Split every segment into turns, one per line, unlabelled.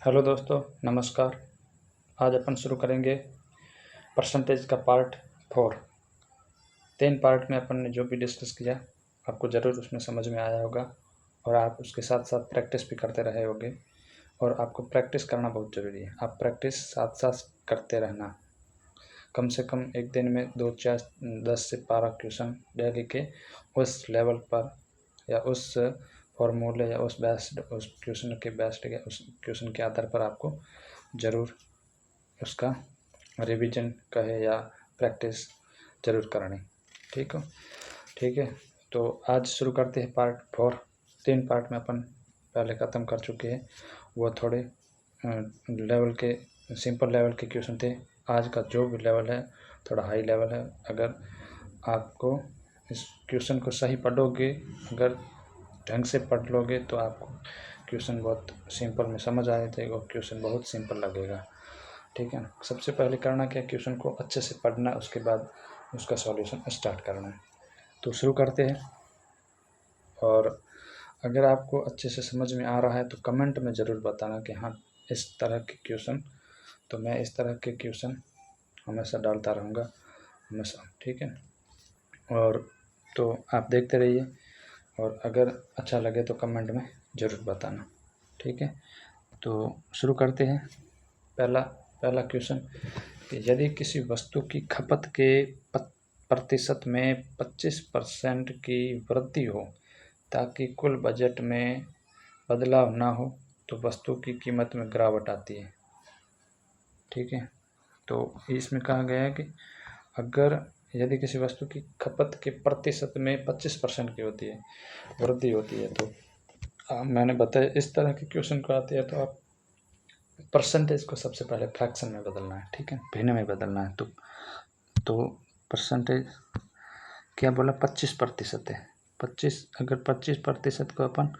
Hello दोस्तों, नमस्कार। आज अपन शुरू करेंगे परसेंटेज का पार्ट 4। 3 पार्ट में अपन ने जो भी डिस्कस किया आपको ज़रूर उसमें समझ में आया होगा और आप उसके साथ साथ प्रैक्टिस भी करते रहे होंगे। और आपको प्रैक्टिस करना बहुत ज़रूरी है। आप प्रैक्टिस साथ साथ करते रहना। कम से कम एक दिन में 2, 4, 10 से 12 क्वेश्चन डेली के उस लेवल पर या उस फॉर्मूले या उस क्वेश्चन के बेस्ट या उस क्वेश्चन के आधार पर आपको ज़रूर उसका रिवीजन कहे या प्रैक्टिस ज़रूर करनी। ठीक है। तो आज शुरू करते हैं पार्ट 4। 3 पार्ट में अपन पहले ख़त्म कर चुके हैं। वो थोड़े लेवल के सिंपल लेवल के क्वेश्चन थे। आज का जो भी लेवल है थोड़ा हाई लेवल है। अगर आपको इस क्वेश्चन को सही पढ़ोगे, अगर ढंग से पढ़ लोगे तो आपको क्वेश्चन बहुत सिंपल में समझ आ जाएगा और क्वेश्चन बहुत सिंपल लगेगा। ठीक है ना। सबसे पहले करना क्या, क्वेश्चन को अच्छे से पढ़ना, उसके बाद उसका सॉल्यूशन स्टार्ट करना है। तो शुरू करते हैं। और अगर आपको अच्छे से समझ में आ रहा है तो कमेंट में ज़रूर बताना कि हाँ इस तरह के क्वेश्चन, तो मैं इस तरह के क्वेश्चन हमेशा डालता रहूँगा हमेशा। ठीक है। और तो आप देखते रहिए और अगर अच्छा लगे तो कमेंट में ज़रूर बताना। ठीक है। तो शुरू करते हैं। पहला क्वेश्चन कि यदि किसी वस्तु की खपत के प्रतिशत में 25% की वृद्धि हो ताकि कुल बजट में बदलाव ना हो तो वस्तु की कीमत में गिरावट आती है। ठीक है। तो इसमें कहा गया है कि अगर यदि किसी वस्तु की खपत के प्रतिशत में 25% की होती है वृद्धि होती है तो मैंने बताया इस तरह के क्वेश्चन को आते हैं तो आप परसेंटेज को सबसे पहले फ्रैक्शन में बदलना है। ठीक है, भिन्न में बदलना है। तो परसेंटेज क्या बोला, 25% है। 25% को अपन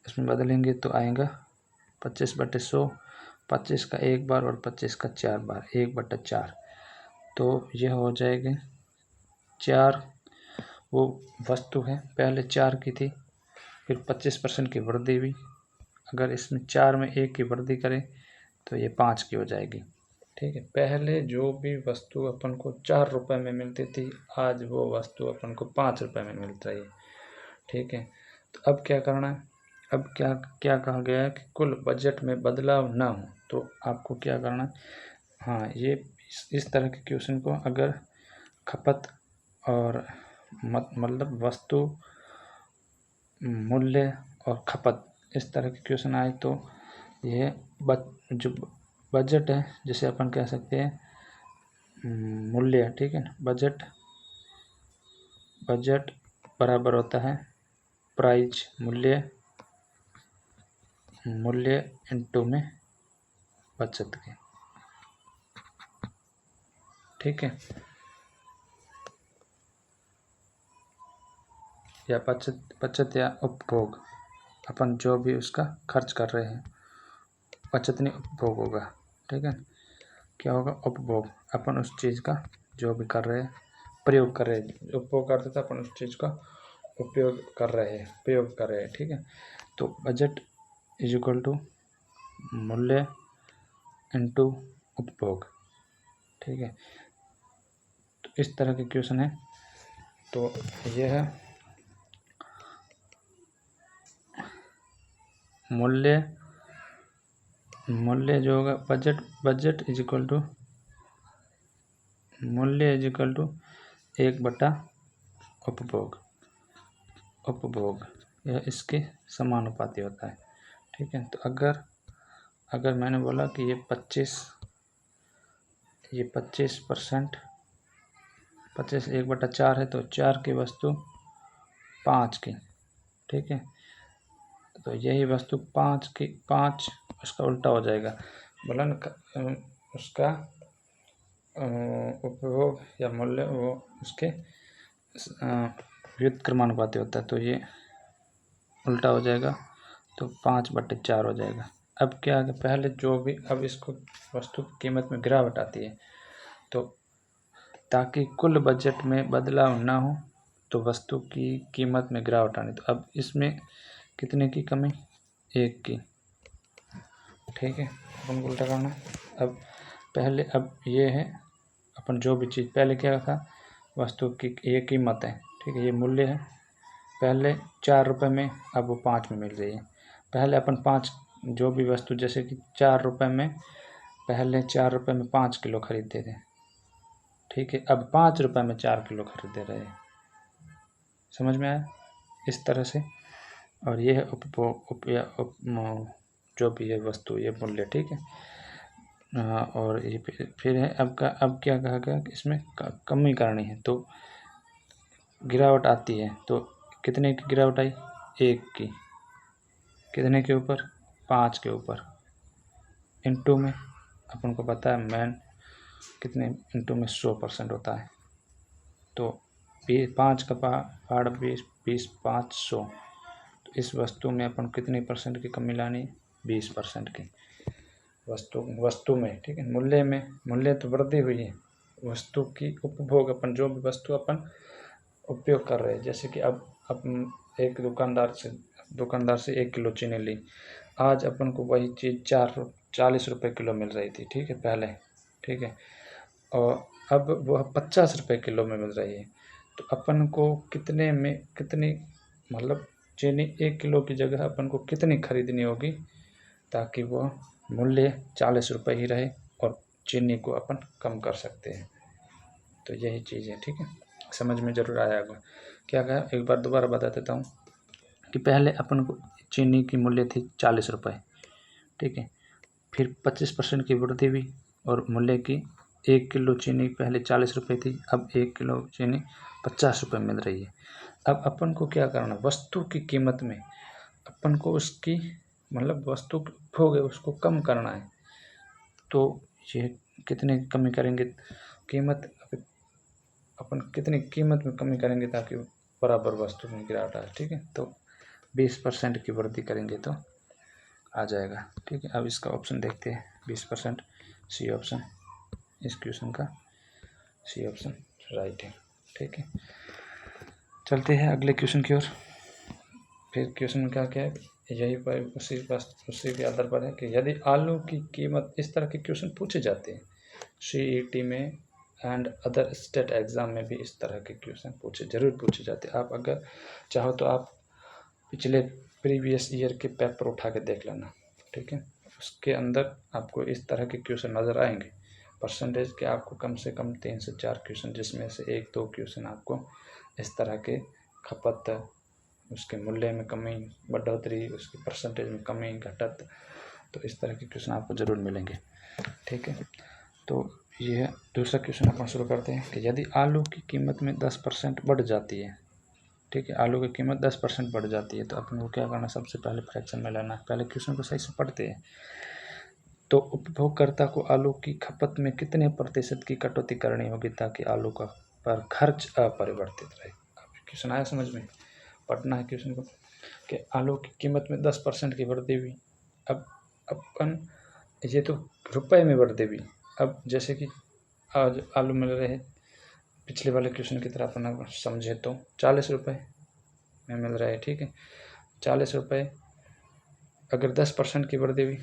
इसमें बदलेंगे तो आएगा 25/100, 25 का 1 बार और 25 का 4 बार, 1/4। तो यह हो जाएगी 4। वो वस्तु है पहले 4 की थी, फिर 25% की वृद्धि हुई। अगर इसमें 4 में 1 की वृद्धि करें तो ये 5 की हो जाएगी। ठीक है। पहले जो भी वस्तु अपन को 4 रुपये में मिलती थी, आज वो वस्तु अपन को 5 रुपये में मिल रही है। ठीक है। तो अब क्या करना है, अब क्या कहा गया है कि कुल बजट में बदलाव ना हो तो आपको क्या करना है। हाँ, ये इस तरह के क्वेश्चन को अगर खपत और मतलब वस्तु, मूल्य और खपत इस तरह के क्वेश्चन आए तो यह जो बजट है जिसे अपन कह सकते हैं मूल्य। ठीक है ना। बजट बराबर होता है प्राइस, मूल्य इनटू में बचत के। ठीक है। या बचत या उपभोग, अपन जो भी उसका खर्च कर रहे हैं, बचत नहीं उपभोग होगा। ठीक है। क्या होगा, उपभोग। अपन उस चीज़ का जो भी कर रहे हैं प्रयोग कर रहे हैं, उपभोग करते थे अपन उस चीज़ का उपयोग कर रहे हैं, प्रयोग कर रहे हैं। ठीक है। तो बजट इज इक्वल टू मूल्य इनटू उपभोग। ठीक है। तो इस तरह के क्वेश्चन है। तो यह है मूल्य जो होगा बजट इज इक्वल टू मूल्य इज इक्वल टू 1/उपभोग। यह इसके समानुपाती होता है। ठीक है। तो अगर मैंने बोला कि ये 25%, 25 1/4 है तो 4 की वस्तु 5 की। ठीक है। तो यही वस्तु 5 उसका उल्टा हो जाएगा, बोला ना, उसका उपभोग या मूल्य वो उसके व्युत्क्रमानुपाती होता है। तो ये उल्टा हो जाएगा तो 5/4 हो जाएगा। अब क्या है, पहले जो भी, अब इसको वस्तु की कीमत में गिरावट आती है तो ताकि कुल बजट में बदलाव ना हो तो वस्तु की कीमत में गिरावट आनी। तो अब इसमें कितने की कमी, 1 की। ठीक है, अपन को उल्टा करना है। अब पहले अब ये है अपन जो भी चीज़ पहले क्या था, वस्तु की ये कीमत है, ठीक है, ये मूल्य है। पहले 4 रुपये में, अब वो 5 में मिल रही है। पहले अपन 5 जो भी वस्तु जैसे कि 4 रुपये में, पहले 4 रुपये में 5 किलो खरीदते थे, ठीक है, अब 5 रुपये में 4 किलो खरीदे रहे हैं। समझ में आया? इस तरह से। और ये है उपभोग जो भी है वस्तु, ये मूल्य, ठीक है। और ये फिर है अब क्या कहा गया कि इसमें कमी करनी है, तो गिरावट आती है, तो कितने की गिरावट आई? 1 की। कितने के ऊपर? 5 के ऊपर। इंटू में अपन को पता है मैन कितने इंटू में 100% होता है, तो 5 का पहाड़ 20 5 100, तो इस वस्तु में अपन कितनी % की कमी लानी? 20% की वस्तु में, ठीक है। मूल्य तो वृद्धि हुई है, वस्तु की उपभोग, अपन जो भी वस्तु अपन उपयोग कर रहे हैं, जैसे कि अब एक दुकानदार से 1 किलो चीनी ली, आज अपन को वही चीज़ 40 रुपये किलो मिल रही थी, ठीक है, पहले, ठीक है, और अब वह 50 रुपये किलो में मिल रही है। तो अपन को कितनी मतलब चीनी 1 किलो की जगह अपन को कितनी खरीदनी होगी ताकि वह मूल्य 40 रुपये ही रहे और चीनी को अपन कम कर सकते हैं। तो यही चीज़ है, ठीक है, समझ में ज़रूर आया होगा। क्या कहा, एक बार दोबारा बता देता हूँ कि पहले अपन को चीनी की मूल्य थी 40 रुपये, ठीक है, फिर 25% की वृद्धि हुई और मूल्य की 1 किलो चीनी पहले 40 रुपये थी, अब 1 किलो चीनी 50 रुपये मिल रही है। अब अपन को क्या करना, वस्तु की कीमत में अपन को उसकी मतलब वस्तु की उपभोग है उसको कम करना है। तो ये कितने कमी करेंगे कीमत, अपन कितनी कीमत में कमी करेंगे ताकि बराबर वस्तु में गिरावट आए, ठीक है। तो 20% की वृद्धि करेंगे तो आ जाएगा, ठीक है। अब इसका ऑप्शन देखते हैं, 20%, सी ऑप्शन, इस क्वेश्चन का सी ऑप्शन राइट है, ठीक है। चलते हैं अगले क्वेश्चन की ओर। फिर क्वेश्चन में क्या है, यही पर उसी के आधार पर है कि यदि आलू की कीमत, इस तरह के क्वेश्चन पूछे जाते हैं CET में एंड अदर स्टेट एग्ज़ाम में भी इस तरह के क्वेश्चन जरूर पूछे जाते हैं। आप अगर चाहो तो आप पिछले प्रीवियस ईयर के पेपर उठा के देख लेना, ठीक है, उसके अंदर आपको इस तरह के क्वेश्चन नज़र आएंगे। परसेंटेज के आपको कम से कम 3 से 4 क्वेश्चन, जिसमें से 1-2 क्वेश्चन आपको इस तरह के खपत, उसके मूल्य में कमी बढ़ोतरी, उसकी परसेंटेज में कमी घटत, तो इस तरह के क्वेश्चन आपको ज़रूर मिलेंगे, ठीक है। तो ये दूसरा क्वेश्चन अपन शुरू करते हैं कि यदि आलू की कीमत में 10% बढ़ जाती है, ठीक है, आलू की कीमत 10% बढ़ जाती है, तो अपन को क्या करना, सबसे पहले फ्रैक्शन में लेना है। पहले क्वेश्चन को सही से पढ़ते हैं। तो उपभोगकर्ता को आलू की खपत में कितने % की कटौती करनी होगी ताकि आलू का पर खर्च अपरिवर्तित रहे। क्वेश्चन आया समझ में? पढ़ना है क्वेश्चन को कि आलू की कीमत में 10% की वृद्धि हुई। अब अपन ये तो रुपए में वृद्धि हुई। अब जैसे कि आज आलू मिल रहे हैं, पिछले वाले क्वेश्चन की तरह अपन समझे तो 40 रुपये में मिल रहा है, ठीक है। 40 रुपये अगर 10% की वृद्धि हुई,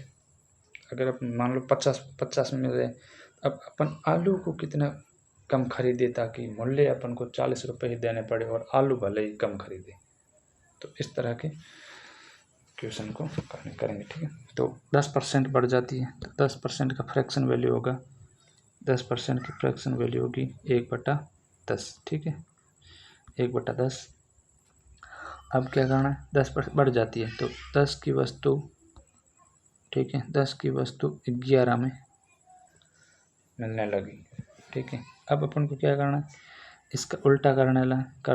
अगर अपन मान लो 50 में मिल रहे, अब अपन आलू को कितना कम खरीदे ताकि मूल्य अपन को 40 रुपये ही देने पड़े और आलू भले ही कम खरीदे। तो इस तरह के क्वेश्चन को करेंगे, ठीक है। तो 10% बढ़ जाती है तो 10% का फ्रैक्शन वैल्यू होगा, 10% की फ्रैक्शन वैल्यू होगी 1/10, ठीक है, 1/10। अब क्या करना है, 10% बढ़ जाती है तो 10 की वस्तु, ठीक है, 10 की वस्तु 11 में मिलने लगी, ठीक है। अब अपन को क्या करना है, इसका उल्टा कर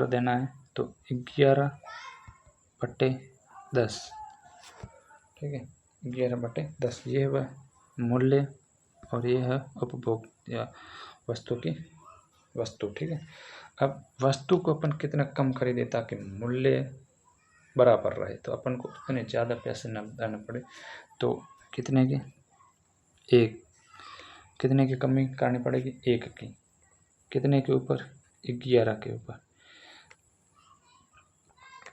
देना है, तो 11/10, ठीक है, 11/10 ये है मूल्य और ये है उपभोग या वस्तु, ठीक है। अब वस्तु को अपन कितना कम खरीदे ताकि मूल्य बराबर रहे, तो अपन को उतने ज़्यादा पैसे न देने पड़े, तो कितने की, 1, कितने की कमी करनी पड़ेगी, 1 की, कितने के ऊपर, 11 के ऊपर,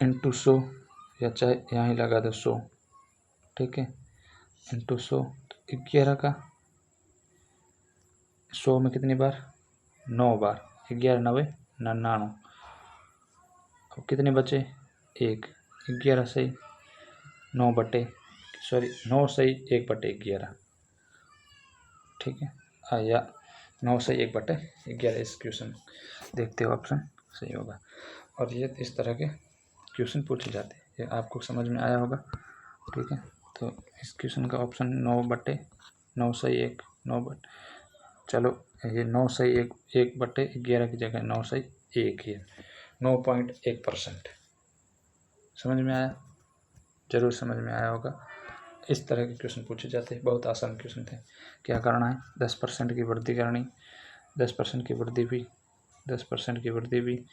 इंटू 100 या चाहे यहाँ ही लगा दो 100, ठीक है, इंटू 100, तो 11 का 100 में कितनी बार, 9 बार, 11 9 99। अब कितने बचे, 1, 11 सही 9 बटे, सॉरी 9 सही 1 बटे 11, ठीक है, या 9 सही 1 बटे 11। इस क्वेश्चन देखते हो ऑप्शन सही होगा। और ये इस तरह के क्वेश्चन पूछे जाते हैं, ये आपको समझ में आया होगा, ठीक है। तो इस क्वेश्चन का ऑप्शन 9 बटे 9 सही 1, 9 बटे, चलो ये 9 सही 1 बटे 11 की जगह 9 सही 1 ही है, 9.1%। समझ में आया, जरूर समझ में आया होगा। इस तरह के क्वेश्चन पूछे जाते हैं, बहुत आसान क्वेश्चन थे। क्या करना है, 10% की वृद्धि करनी, 10% की वृद्धि भी, 10% की वृद्धि भी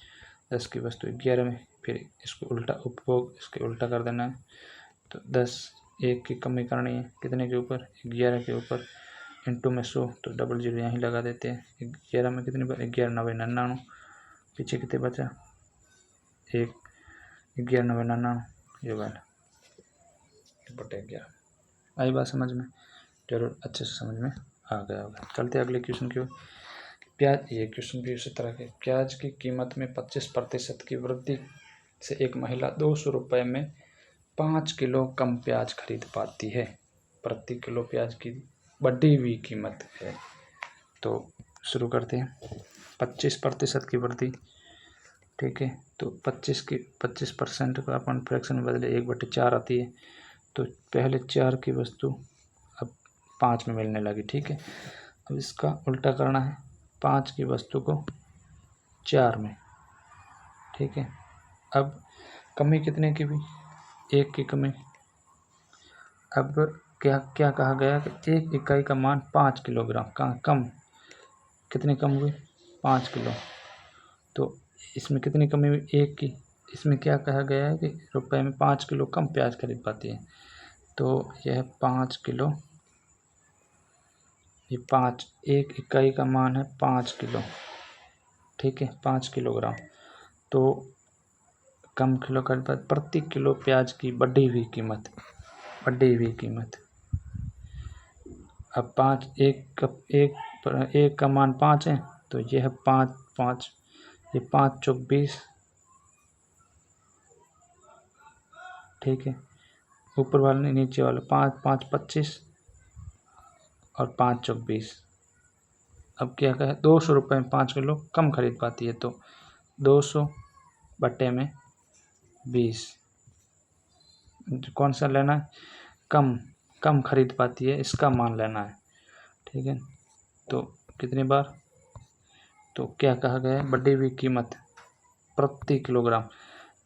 10 की वस्तु 11 में, फिर इसको उल्टा उपभोग, इसके उल्टा कर देना है। तो 10 1 की कमी करनी है, कितने के ऊपर, 11 के ऊपर, इंटू में 100, तो डबल जीरो यहीं लगा देते हैं। 11 में कितनी बार, 11 9 99, पीछे कितने बचा, 1, 11 9 99, ये वाला बटे 11। आई बात समझ में, जरूर अच्छे से समझ में आ गया होगा। चलते अगले क्वेश्चन की ओर। प्याज, ये क्वेश्चन भी उसी तरह के, प्याज की कीमत में 25% की वृद्धि से एक महिला 200 रुपये में 5 किलो कम प्याज खरीद पाती है। प्रति किलो प्याज की बढ़ी हुई कीमत है। तो शुरू करते हैं। 25% की वृद्धि, ठीक है, तो 25% को अपन फ्रैक्शन में बदले 1/4 आती है। तो पहले 4 की वस्तु अब 5 में मिलने लगी, ठीक है। अब इसका उल्टा करना है, 5 की वस्तु को 4 में, ठीक है। अब कमी कितने की भी, 1 की कमी। अब क्या क्या कहा गया कि 1 इकाई का मान 5 किलोग्राम का कम, कितनी कम हुई, 5 किलो। तो इसमें कितनी कमी हुई, 1 की। इसमें क्या कहा गया है कि रुपए में 5 किलो कम प्याज खरीद पाती है। तो यह 5 किलो, ये 5, 1 इकाई का मान है 5 किलो, ठीक है, 5 किलोग्राम। तो कम किलो खरीद पाती, प्रति किलो प्याज की बढ़ी हुई कीमत, बढ़ी हुई कीमत। अब 5, 1 का मान 5 है, तो यह है 5 5, ये 5 चौक 20, ठीक है। ऊपर वाले नीचे वाले 5 5 25 और 5 चौक 20। अब क्या कहे, 200 रुपये में 5 किलो कम खरीद पाती है। तो 200 बटे में 20, कौन सा लेना है, कम, कम खरीद पाती है, इसका मान लेना है, ठीक है। तो कितनी बार, तो क्या कहा गया है, बढ़ी हुई कीमत प्रति किलोग्राम।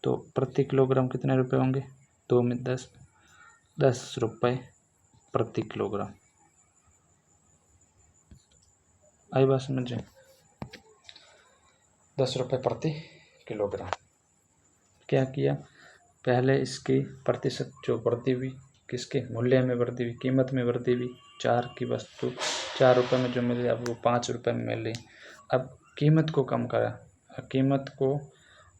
तो प्रति किलोग्राम कितने रुपए होंगे, 2 में 10, 10 रुपये प्रति किलोग्राम। आई बात समझे, 10 रुपये प्रति किलोग्राम। क्या किया, पहले इसकी प्रतिशत जो वृद्धि हुई, किसके मूल्य में वृद्धि हुई, कीमत में वृद्धि हुई। 4 की वस्तु 4 रुपये में जो मिल रही, अब वो 5 रुपये में मिल रही। अब कीमत को कम करा, कीमत को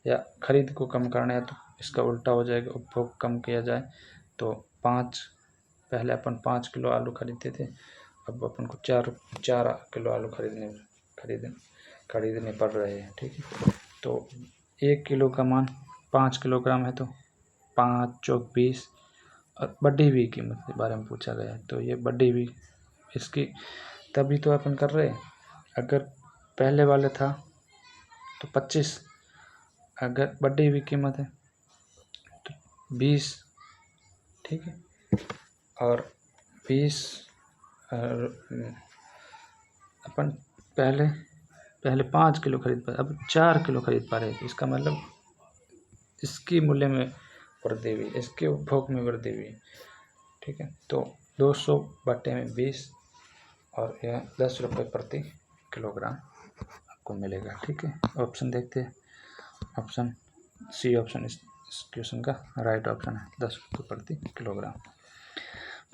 या खरीद को कम करना है, तो इसका उल्टा हो जाएगा, उपभोग कम किया जाए। तो 5, पहले अपन 5 किलो आलू खरीदते थे, अब अपन को 4 किलो आलू खरीदने पड़ रहे हैं, ठीक है। तो 1 किलो का मान 5 किलोग्राम है, तो 5 चौक 20, और बढ़ी हुई कीमत के बारे में पूछा गया है। तो ये बढ़ी हुई, इसकी तभी तो अपन कर रहे हैं। अगर पहले वाले था तो 25, अगर बढ़ी हुई कीमत है तो 20, ठीक है। और 20 अपन पहले 5 किलो खरीद पा, अब 4 किलो खरीद पा रहे, इसका मतलब इसकी मूल्य में वृद्धि हुई, इसके उपभोग में वृद्धि हुई, ठीक है। तो 200 बटे में 20, और यह 10 रुपये प्रति किलोग्राम आपको मिलेगा, ठीक है। ऑप्शन देखते हैं, ऑप्शन सी ऑप्शन इस क्वेश्चन का राइट ऑप्शन है, 10 रुपये प्रति किलोग्राम।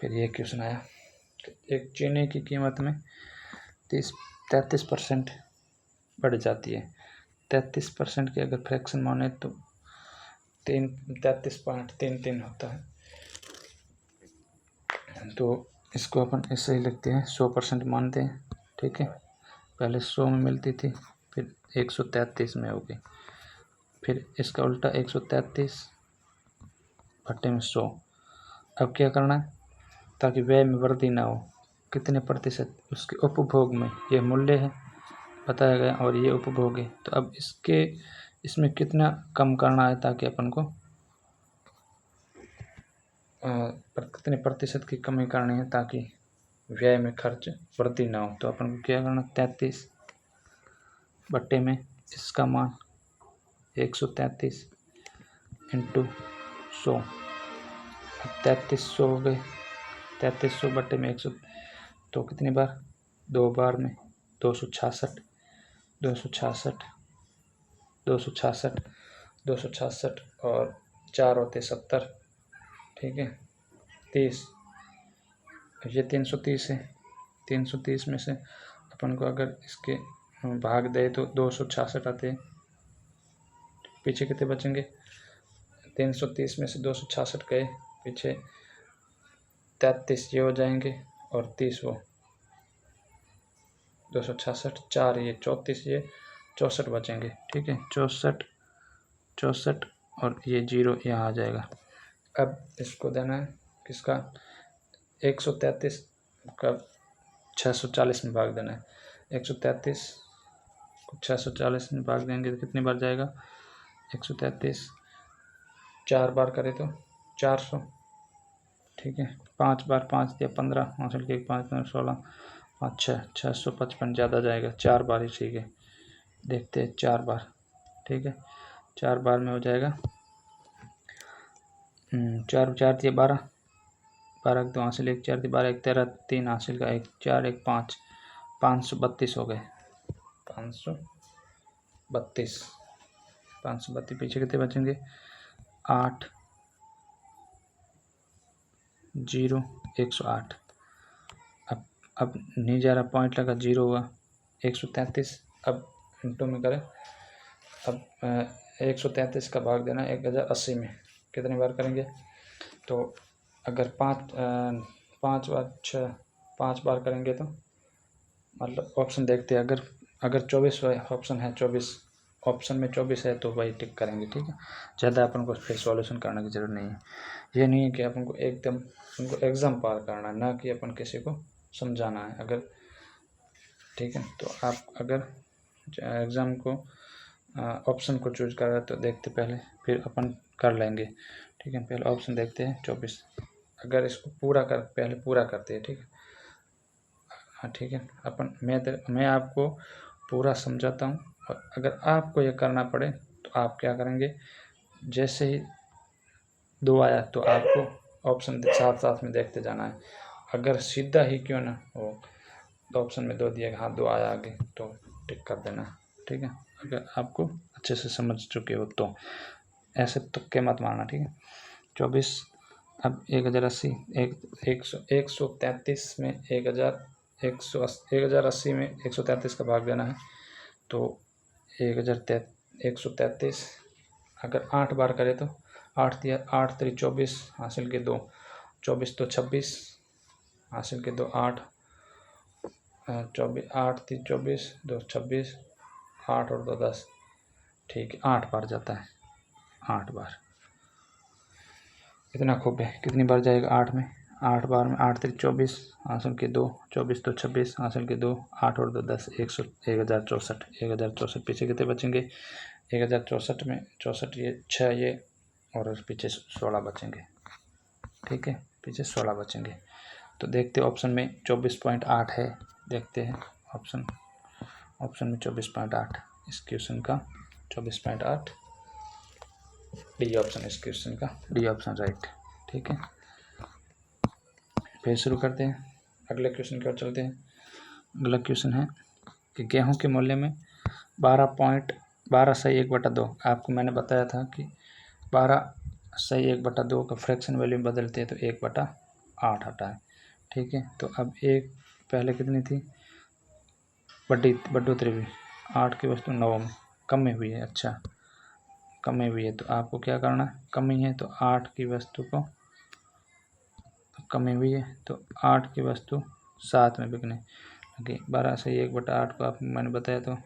फिर ये क्वेश्चन आया, एक चीनी की कीमत में 33% बढ़ जाती है। 33% के अगर फ्रैक्शन माने तो 33.33 होता है। तो इसको अपन ऐसे ही लिखते हैं, 100% मानते हैं। ठीक है, पहले 100 में मिलती थी, फिर 133 में हो गई, फिर इसका उल्टा 133 भट्टे में 100। अब क्या करना है, ताकि व्यय में वृद्धि ना हो, कितने प्रतिशत उसके उपभोग में, ये मूल्य है बताया गया और ये उपभोग है। तो अब इसमें कितना कम करना है ताकि अपन को कितने प्रतिशत की कमी करनी है ताकि व्यय में खर्च वृद्धि ना हो। तो अपन को क्या करना, 33 बट्टे में इसका मान 133 इंटू 100। अब 3300 हो गए, 3300 बट्टे में 100, तो कितनी बार, 2 बार में 266 266 266 266 और 4 होते 70। ठीक है, 30, ये 330 है। 330 में से अपन को अगर इसके भाग दे तो 266 आते हैं, पीछे कितने बचेंगे, 330 में से 266 गए, पीछे 33 ये हो जाएंगे और 30 वो, 266 4 ये 34 ये 64 बचेंगे। ठीक है, 64 और ये 0 यहाँ आ जाएगा। अब इसको देना है किसका, 133 का 640 में भाग देना है। 133 को 640 में भाग देंगे तो कितनी बार जाएगा, 133 4 बार करे तो 400। ठीक है, 5 बार 5 दिया 15, हासिल के 5 15 16 5 655 ज़्यादा जाएगा, 4 बार ही ठीक है। देखते हैं 4 बार। ठीक है, 4 बार में हो जाएगा 4 4 दिए 12, 12 2 हासिल 1 4 दिए 12 1 13 3 हासिल का 1 4 1 5 532 हो गए, 532 पीछे कितने बचेंगे, 8 0 108। अब नहीं जा रहा, पॉइंट लगा, 0 हुआ, 133। अब इंटू में करें, अब 133 का भाग देना 1080 में, कितनी बार करेंगे, तो अगर 5 बार करेंगे तो मतलब ऑप्शन देखते हैं, अगर 24 ऑप्शन है, 24 ऑप्शन में 24 है तो वही टिक करेंगे। ठीक है, ज़्यादा अपन को फिर सॉल्यूशन करने की ज़रूरत नहीं है। ये नहीं है कि अपन को एकदम उनको एग्ज़ाम पार करना है, ना कि अपन किसी को समझाना है। अगर ठीक है, तो आप अगर एग्ज़ाम को ऑप्शन को चूज कर रहे तो देखते पहले, फिर अपन कर लेंगे। ठीक है, पहले ऑप्शन देखते हैं 24, अगर इसको पहले पूरा करते हैं। ठीक है, हाँ ठीक है, मैं आपको पूरा समझाता हूँ, और अगर आपको ये करना पड़े तो आप क्या करेंगे, जैसे ही 2 आया तो आपको ऑप्शन साथ साथ में देखते जाना है। अगर सीधा ही क्यों ना हो, तो ऑप्शन में 2 दिया, हाँ 2 आया आगे तो टिक कर देना। ठीक है, अगर आपको अच्छे से समझ चुके हो तो ऐसे तुक्के मत मारना। ठीक है, 24, अब 1080 133 में 1080 में 133 का भाग देना है, तो 133 अगर 8 बार करे तो 8 दिया 8 3 24 हासिल के 2, 24 तो 26 हासिल के 2 8 24 8 3 24 2 26 8 और 2 10। ठीक है, 8 बार जाता है, 8 बार, इतना खूब है। कितनी बार जाएगा 8 में, 8 बार में 8 3 24 हासिल के 2, 24 तो 26 हासिल के 2 8 और 2 10 1064 पीछे कितने बचेंगे, 1064 में 64 ये 6 ये और पीछे 16 बचेंगे। ठीक है, पीछे 16 बचेंगे। तो देखते ऑप्शन में 24.8 है, देखते हैं ऑप्शन में 24.8 इस क्वेश्चन का, 24.8 डी ऑप्शन इस क्वेश्चन का, डी ऑप्शन राइट। ठीक है, फिर शुरू करते हैं, अगले क्वेश्चन की ओर चलते हैं। अगला क्वेश्चन है कि गेहूं के मूल्य में 12 सही 1/2, आपको मैंने बताया था कि 12 सही 1/2 का फ्रैक्शन वैल्यू बदलते हैं तो 1/8 आता है। ठीक है, तो अब एक पहले कितनी थी, बढ़ोतरी हुई 8 की वस्तु 9 में कमी हुई है। अच्छा, कमी हुई है तो आपको क्या करना है, कमी है तो 8 की वस्तु को कमी हुई है तो 8 की वस्तु 7 में बिकने लगी। 12 से 1/8 को आप मैंने बताया तो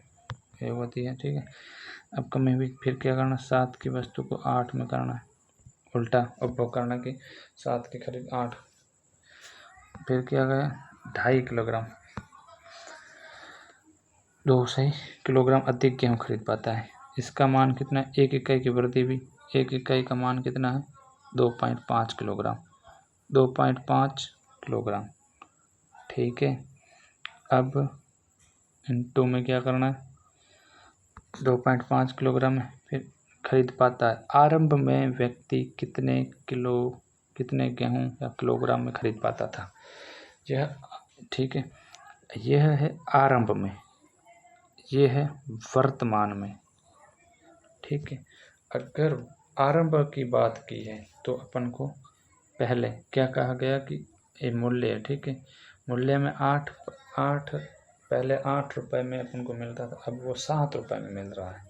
ये होती है, ठीक है। अब कमी हुई, फिर क्या करना, 7 की वस्तु को 8 में करना है, उल्टा उपभोग करना कि 7 की खरीद 8। फिर क्या गया, 2.5 किलोग्राम, 2 सही किलोग्राम अधिक गेहूँ खरीद पाता है। इसका मान कितना है, 1 इकाई की वृद्धि भी, 1 इकाई का मान कितना है, 2.5 किलोग्राम, 2.5 किलोग्राम, ठीक है। अब इनटू में क्या करना है, 2.5 किलोग्राम है, फिर खरीद पाता है। आरंभ में व्यक्ति कितने गेहूं या किलोग्राम में खरीद पाता था, यह, ठीक है। यह है आरंभ में, यह है वर्तमान में, ठीक है। अगर आरंभ की बात की है तो अपन को पहले क्या कहा गया कि ये मूल्य है, ठीक है। मूल्य में 8 पहले 8 रुपये में अपन को मिलता था, अब वो 7 रुपये में मिल रहा है,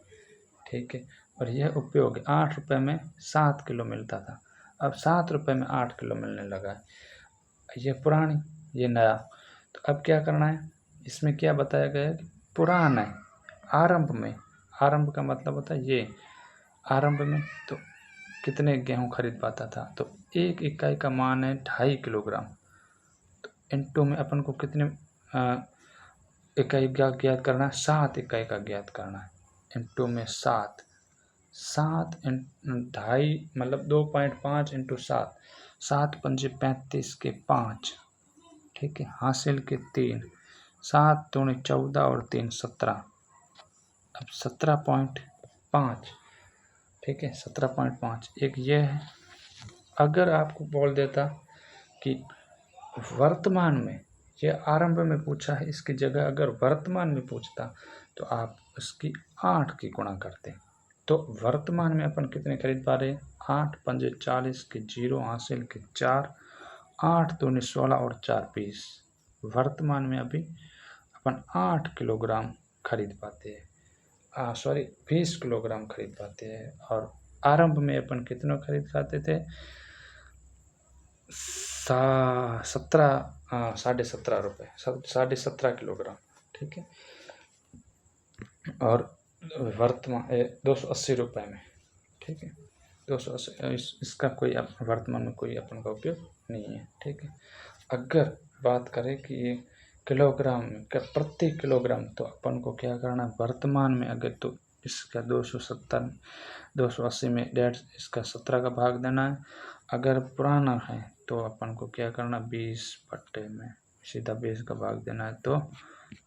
ठीक है। और यह उपयोग 8 रुपये में 7 किलो मिलता था, अब 7 रुपये में 8 किलो मिलने लगा है। ये पुरानी, ये नया। तो अब क्या करना है, इसमें क्या बताया गया है कि पुराना है, आरंभ में, आरंभ का मतलब होता है ये, आरंभ में तो कितने गेहूं खरीद पाता था, तो 1 इकाई का मान है 2.5 किलोग्राम, तो इनटू में अपन को कितने इकाई का ज्ञात करना है, 7 इकाई का ज्ञात करना है, इनटू में 7 2.5 मतलब 2.5 इंटू 7, 7 पंजे 35 के 5, ठीक है, हासिल के 3, 7 दूनी 14 और 3 17, अब 17.5, ठीक है, 17.5 एक ये है। अगर आपको बोल देता कि वर्तमान में, ये आरंभ में पूछा है, इसकी जगह अगर वर्तमान में पूछता तो आप उसकी 8 की गुणा करते। तो वर्तमान में अपन कितने खरीद पा रहे हैं, 8 पंजे 40 के 0 हासिल के 4, 8 दूनी 16 और 4 20, वर्तमान में अभी अपन 8 किलोग्राम खरीद पाते हैं, 20 किलोग्राम खरीद पाते हैं। और आरंभ में अपन कितना खरीद पाते थे, 17.5 रुपये, 17.5 किलोग्राम, ठीक है। और वर्तमान 280 रुपये में, ठीक है, 280, इसका कोई वर्तमान में कोई अपन का उपयोग नहीं है, ठीक है। अगर बात करें कि ये किलोग्राम में प्रति किलोग्राम, तो अपन को क्या करना है, वर्तमान में अगर तो इसका 280 में 1.5, इसका 17 का भाग देना है। अगर पुराना है तो अपन को क्या करना, 20 बट्टे में सीधा 20 का भाग देना है, तो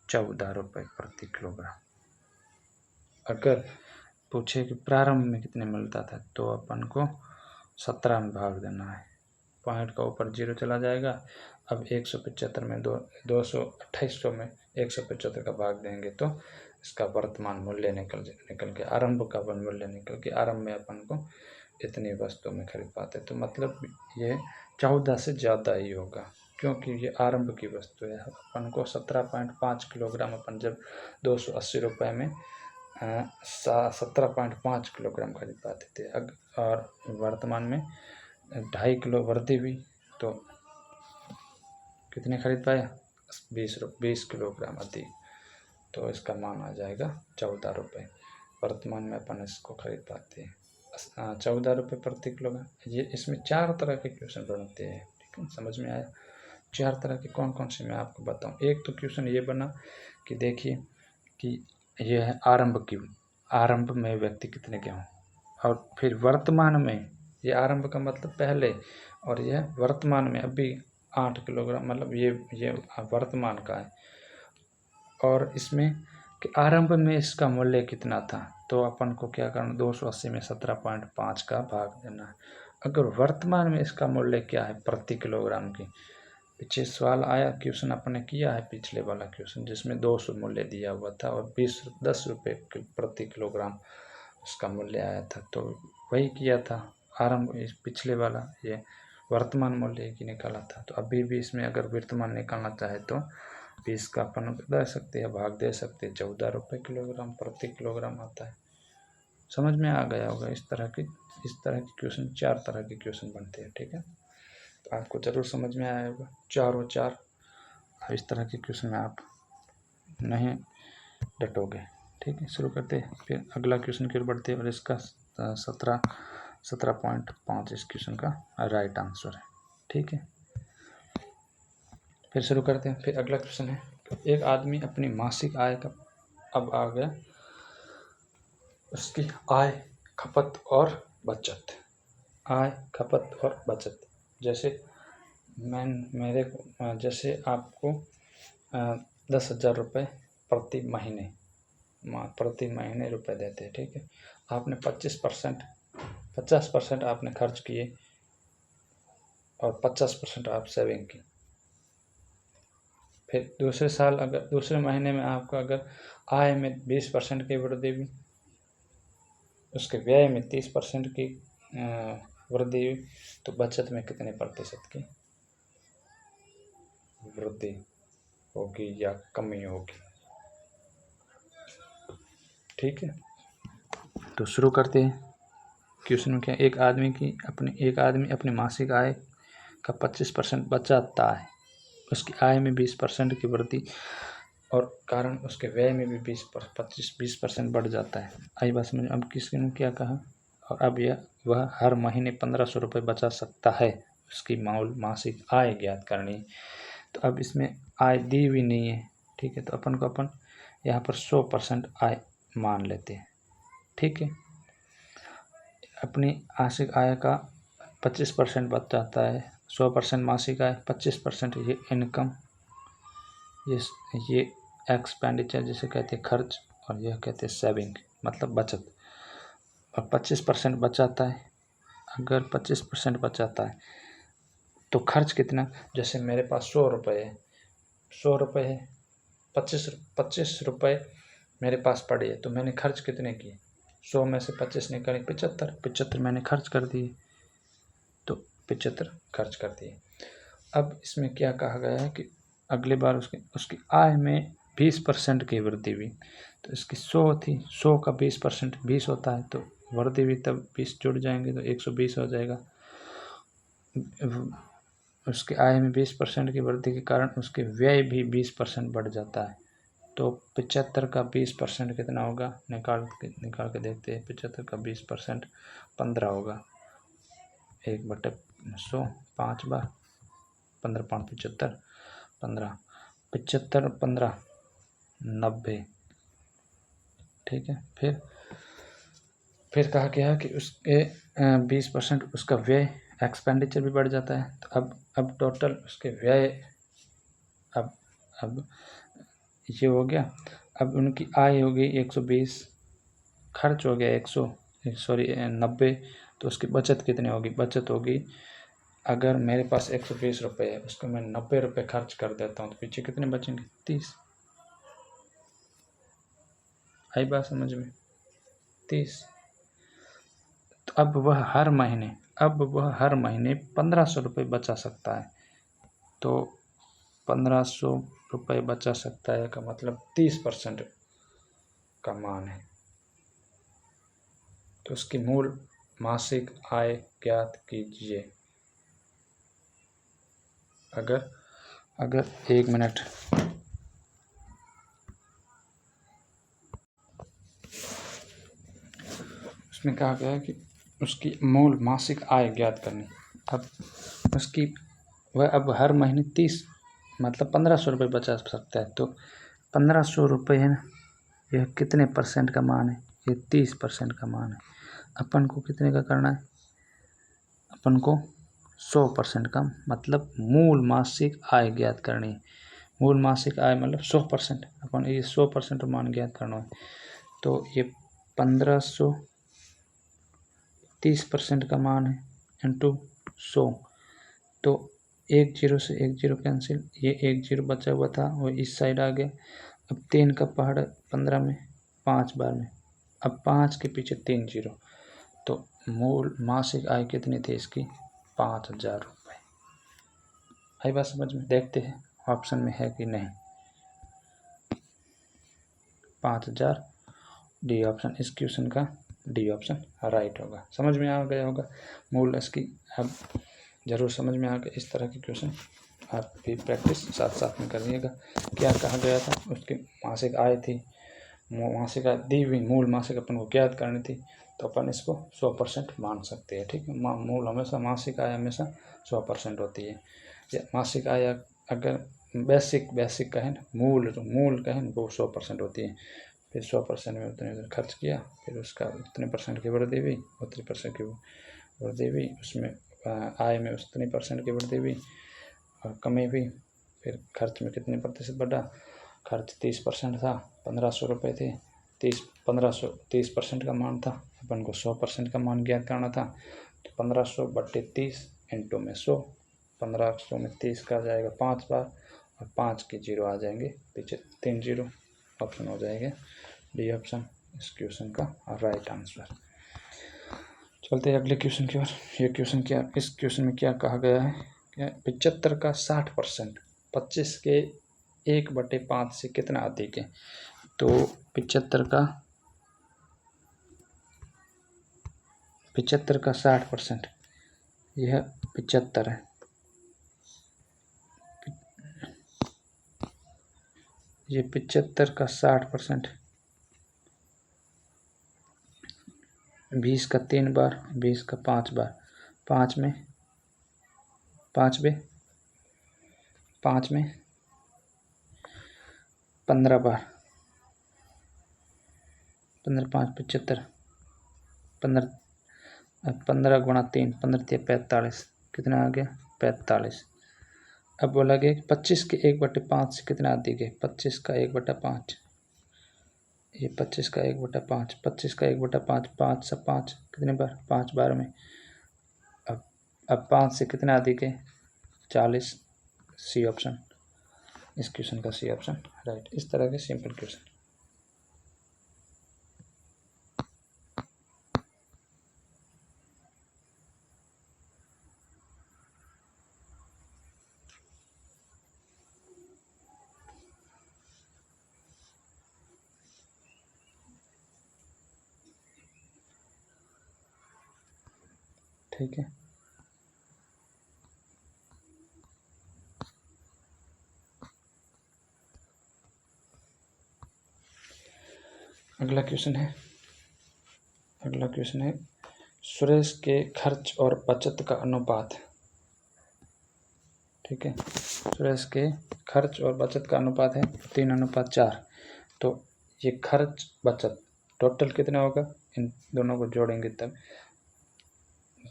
14 रुपये प्रति किलोग्राम। अगर पूछे कि प्रारंभ में कितने मिलता था, तो अपन को 17 में भाग देना है, पॉइंट का ऊपर 0 चला जाएगा। अब 175 में 228 में 175 का भाग देंगे तो इसका वर्तमान मूल्य निकल के, आरंभ का मूल्य निकल के, आरंभ में अपन को इतनी वस्तु में खरीद पाते, तो मतलब ये 14 से ज़्यादा ही होगा, क्योंकि ये आरंभ की वस्तु है। अपन को 17.5 किलोग्राम अपन जब 280 रुपये में 17.5 किलोग्राम खरीद पाते थे, और वर्तमान में 2.5 किलो वृद्धि हुई तो कितने खरीद पाया, 20 किलोग्राम अधिक, तो इसका मान आ जाएगा 14 रुपये। वर्तमान में अपन इसको खरीद पाते हैं 14 रुपये प्रति किलोग्राम। ये इसमें 4 तरह के क्वेश्चन बनते हैं, ठीक है, समझ में आया। 4 तरह के कौन कौन से मैं आपको बताऊँ। एक तो क्वेश्चन ये बना कि देखिए कि यह है आरंभ में व्यक्ति कितने गेहूँ, और फिर वर्तमान में, ये आरंभ का मतलब पहले, और यह वर्तमान में अभी 8 किलोग्राम, मतलब ये वर्तमान का है। और इसमें कि आरंभ में इसका मूल्य कितना था, तो अपन को क्या करना, 280 में 17.5 का भाग देना है। अगर वर्तमान में इसका मूल्य क्या है प्रति किलोग्राम की, पीछे सवाल आया, क्वेश्चन अपने किया है पिछले वाला क्वेश्चन, जिसमें 200 मूल्य दिया हुआ था और 10 रुपये प्रति किलोग्राम उसका मूल्य आया था, तो वही किया था आरंभ, इस पिछले वाला ये वर्तमान मूल्य की निकाला था। तो अभी भी इसमें अगर वर्तमान निकालना चाहे तो 20 का अपन दे सकते हैं, भाग दे सकते हैं, 14 रुपये किलोग्राम प्रति किलोग्राम आता है। समझ में आ गया होगा। इस तरह के क्वेश्चन, 4 तरह के क्वेश्चन बनते हैं, ठीक है। तो आपको ज़रूर समझ में आया होगा। 4 और 4 और इस तरह के क्वेश्चन में आप नहीं डटोगे। ठीक है, शुरू करते हैं। फिर अगला क्वेश्चन की ओर बढ़ते हैं और इसका 17.5 इस क्वेश्चन का राइट आंसर है। ठीक है, फिर शुरू करते हैं। फिर अगला क्वेश्चन है, एक आदमी अपनी मासिक आय का, अब आ गया उसकी आय, खपत और बचत। आय, खपत और बचत। जैसे जैसे आपको 10,000 रुपये प्रति महीने रुपए देते हैं। ठीक है, आपने 50% आपने खर्च किए और 50% आप सेविंग की। फिर दूसरे साल अगर दूसरे महीने में आपको अगर आय में 20% की वृद्धि हुई, उसके व्यय में 30% की वृद्धि हुई, तो बचत में कितने प्रतिशत की वृद्धि होगी या कमी होगी। ठीक है, तो शुरू करते हैं। क्वेश्चन में क्या, एक आदमी अपनी मासिक आय का 25% बचाता है, उसकी आय में 20% की वृद्धि और कारण उसके व्यय में भी 20% बढ़ जाता है। आई बात समझ। अब किसी ने क्या कहा, और अब वह हर महीने 1500 रुपये बचा सकता है, उसकी मासिक आय ज्ञात करनी है। तो अब इसमें आय दी हुई नहीं है। ठीक है, तो अपन यहाँ पर 100% आय मान लेते हैं। ठीक है, अपनी मासिक आय का 25% बच जाता है, 100% मासिक आय, 25% ये इनकम, ये एक्सपेंडिचर जिसे कहते हैं खर्च, और यह कहते हैं सेविंग मतलब बचत। और 25% बचाता है। अगर 25% बचाता है तो खर्च कितना, जैसे मेरे पास 100 रुपये है, 100 रुपये है, 25 रुपये मेरे पास पड़े है, तो मैंने खर्च कितने किए, 100 में से 25 निकाले 75 मैंने खर्च कर दिए, तो 75 खर्च कर दिए। अब इसमें क्या कहा गया है कि अगली बार उसकी आय में 20% की वृद्धि हुई, तो इसकी 100 थी, 100 का 20% 20 होता है, तो वृद्धि हुई तब 20 जुड़ जाएंगे तो 120 हो जाएगा। उसकी आय में 20% की वृद्धि के कारण उसके व्यय भी 20% बढ़ जाता है, तो 75 का 20% कितना होगा, निकाल के देखते हैं। 75 का 20% 15 होगा। 1/100, 5 बार 15 5 75, 15 75 15 90। ठीक है, फिर कहा गया है कि उसके 20% उसका व्यय एक्सपेंडिचर भी बढ़ जाता है। तो अब टोटल उसके व्यय अब ये हो गया। अब उनकी आय हो गई 120, खर्च हो गया 90, तो उसकी बचत कितनी होगी, बचत होगी, अगर मेरे पास 120 रुपये है, उसको मैं 90 रुपये खर्च कर देता हूँ, तो पीछे कितने बचेंगे, 30। आई बात समझ में, 30। तो अब वह हर महीने 1500 रुपये बचा सकता है। तो 1500 रुपये बचा सकता है का मतलब 30% का मान है। तो उसकी मूल मासिक आय ज्ञात कीजिए। अगर 1 मिनट, उसमें कहा गया है कि उसकी मूल मासिक आय ज्ञात करनी। अब वह अब हर महीने 30 मतलब 1500 रुपये बचा सकता है, तो 1500 रुपये है ना, यह कितने परसेंट का मान है, ये 30% का मान है। अपन को कितने का करना है, अपन को 100% का मतलब मूल मासिक आय ज्ञात करनी है। मूल मासिक आय मतलब 100%, अपन ये 100% मान ज्ञात करना है। तो ये 1500 30% का मान है इंटू 100, तो 1 0 से 1 0 कैंसिल, ये 1 0 बचा हुआ था वो इस साइड आ गया। अब 3 का पहाड़ 15 में 5 बार में, अब 5 के पीछे 3 0, तो मूल मासिक आय कितनी थी इसकी, 5000 रुपये। आई बात समझ में, देखते हैं ऑप्शन में है कि नहीं। 5000 डी ऑप्शन, इस क्वेश्चन का डी ऑप्शन राइट होगा। समझ में आ गया होगा। मूल इसकी अब ज़रूर समझ में आ गया। इस तरह के क्वेश्चन आप भी प्रैक्टिस साथ साथ में करिएगा। क्या कहा गया था, उसकी मासिक आय थी, मासिक आय दी हुई मूल मासिक अपन को ज्ञात करनी थी, तो अपन इसको 100% मान सकते हैं। ठीक है, मूल हमेशा मासिक आय हमेशा 100% होती है। या मासिक आय अगर बेसिक कहें, मूल कहें, वो 100% होती है। फिर 100% में उतने खर्च किया, फिर उसका उतने % की वृद्धि हुई, उतने % की वृद्धि हुई, उसमें आय में उतनी % की वृद्धि हुई और कमी हुई। फिर खर्च में कितने प्रतिशत बढ़ा, खर्च 30% था, 1500 रुपये थे, 30% का मान था, अपन को 100% का मान ज्ञात करना था। तो 1500 बटे 30 इंटू में 100, 1500 में 30 का जाएगा 5 बार और 5 के 0 आ जाएंगे, पीछे 3 0, ऑप्शन हो जाएगा डी ऑप्शन इस क्वेश्चन का राइट आंसर। चलते हैं अगले क्वेश्चन की ओर। ये क्वेश्चन क्या, इस क्वेश्चन में क्या कहा गया है, क्या 75 का 60% 25 के 1/5 से कितना अधिक है। तो 75 का 60%, यह 75 है, ये 75 का 60%, 20 का 3 बार, 20 का 5 बार, 5 में 15 बार, 15 5 75, 15 गुणा 3, 15 45, कितना आ गया 45। अब बोला गया 25 के 1/5 से कितना अधिक है, 25 का 1/5, ये 25 का 1/5, 25 का 1/5, 5 से 5 कितने बार, 5 बार में। अब 5 से कितना अधिक है, 40, सी ऑप्शन इस क्वेश्चन का सी ऑप्शन राइट। इस तरह के सिंपल क्वेश्चन। ठीक है, अगला क्वेश्चन है सुरेश के खर्च और बचत का अनुपात। ठीक है, सुरेश के खर्च और बचत का अनुपात है 3:4। तो ये खर्च बचत टोटल कितना होगा, इन दोनों को जोड़ेंगे तब।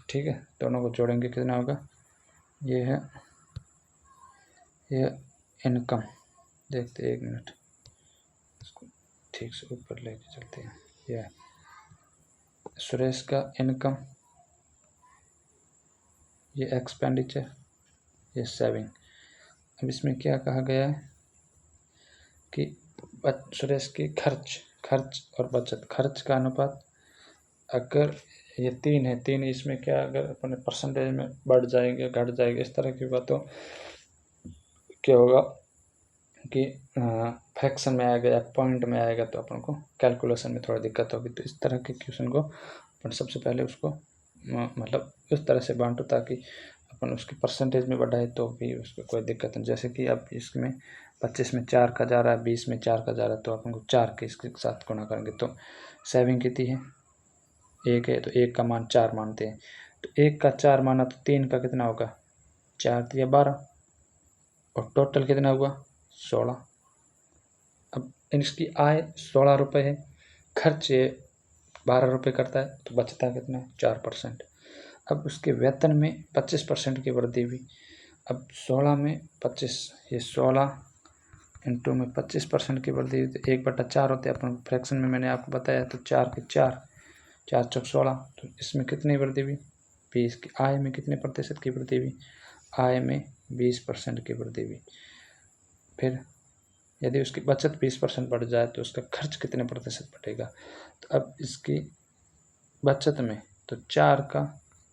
ठीक है, दोनों को जोड़ेंगे कितना होगा, ये है ये इनकम, देखते हैं 1 मिनट, इसको ठीक से ऊपर लेके चलते हैं। यह सुरेश का इनकम, ये एक्सपेंडिचर, ये सेविंग। अब इसमें क्या कहा गया है कि सुरेश की खर्च और बचत, खर्च का अनुपात अगर ये 3 है, 3 इसमें क्या अगर अपने % में बढ़ जाएंगे घट जाएंगे इस तरह की बातों क्या होगा कि फ्रैक्शन में आएगा या पॉइंट में आएगा तो अपन को कैलकुलेशन में थोड़ा दिक्कत होगी। तो इस तरह के क्वेश्चन को अपन सबसे पहले उसको मतलब इस तरह से बांटो ताकि अपन उसकी % में बढ़ाए तो भी उसको कोई दिक्कत नहीं। जैसे कि अब इसमें 25 में 4 का जा रहा है, 20 में 4 का जा रहा है, तो अपन को 4 के इसके साथ गुणा करेंगे तो सेविंग कितनी है, 1 है, तो 1 का मान 4 मानते हैं। तो 1 का 4 माना तो 3 का कितना होगा, 4 या 12, और टोटल कितना हुआ 16। अब इसकी आय 16 रुपये है, खर्च 12 रुपये करता है, तो बचता कितना है 4%। अब उसके वेतन में 25% की वृद्धि हुई। अब 16 में 25, ये 16 इंटू में 25% की वृद्धि हुई तो 1/4 होते हैं अपन फ्रैक्शन में, मैंने आपको बताया। तो 4 के 4, 4 चौक 16, तो इसमें कितनी वृद्धि हुई 20 की। आय में कितने % की वृद्धि हुई, आय में 20% की वृद्धि हुई। फिर यदि उसकी बचत 20% बढ़ जाए तो उसका खर्च कितने % बढ़ेगा। तो अब इसकी बचत में तो 4 का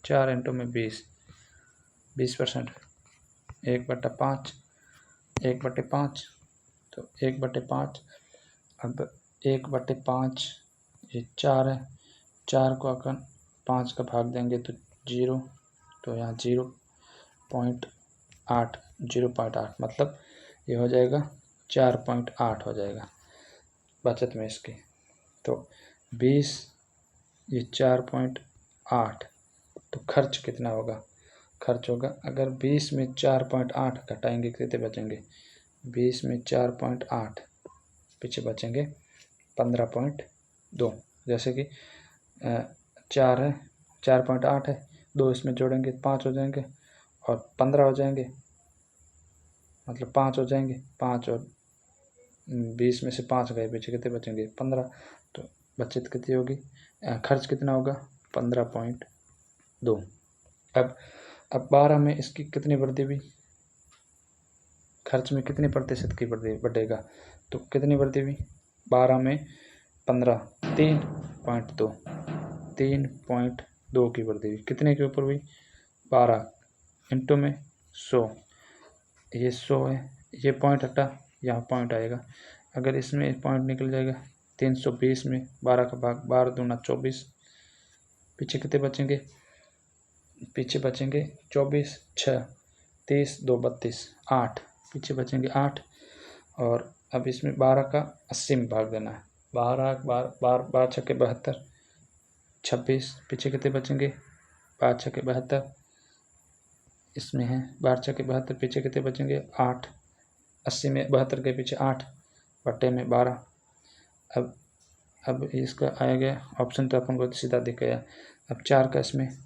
4 इंटू में 20%, 1/5, 1/5, तो 1/5। अब 1/5 ये 4 है, 4 को अगर 5 का भाग देंगे तो 0, तो यहाँ 0, 0.8 मतलब ये हो जाएगा 4.8 हो जाएगा बचत में इसकी। तो 20 ये 4.8 तो खर्च कितना होगा? खर्च होगा अगर 20 में 4.8 घटाएंगे कितने बचेंगे? 20 में 4.8 पीछे बचेंगे 15.2। जैसे कि 4 है, 4.8 है, 2 इसमें जोड़ेंगे 5 हो जाएंगे और 15 हो जाएंगे, मतलब 5 हो जाएंगे। 5 और 20 में से 5 गए, पीछे कितने बचेंगे? 15। तो बचत कितनी होगी? खर्च कितना होगा? 15.2। अब 12 में इसकी कितनी वृद्धि हुई? खर्च में कितने प्रतिशत की वृद्धि बढ़ेगा? तो कितनी वृद्धि हुई? 12 में 15 3.2 की वृद्धि हुई। कितने के ऊपर हुई? 12 इंटू में 100। ये 100 है, ये पॉइंट हटा, यहाँ पॉइंट आएगा। अगर इसमें पॉइंट निकल जाएगा 320 में 12 का भाग, 12 दूना 24। पीछे कितने बचेंगे? पीछे बचेंगे 24, 6 30 2 32 8, पीछे बचेंगे 8। और अब इसमें 12 का 80 में भाग देना है। 12 छक्के 72 26, पीछे कितने बचेंगे? 5 छक्के 72 इसमें है, 12 छक्के 72 पीछे कितने बचेंगे? 8। 80 में 72 के पीछे 8 बटे में 12। अब इसका आएगा ऑप्शन तो अपन को सीधा दिख गया। अब 4 का इसमें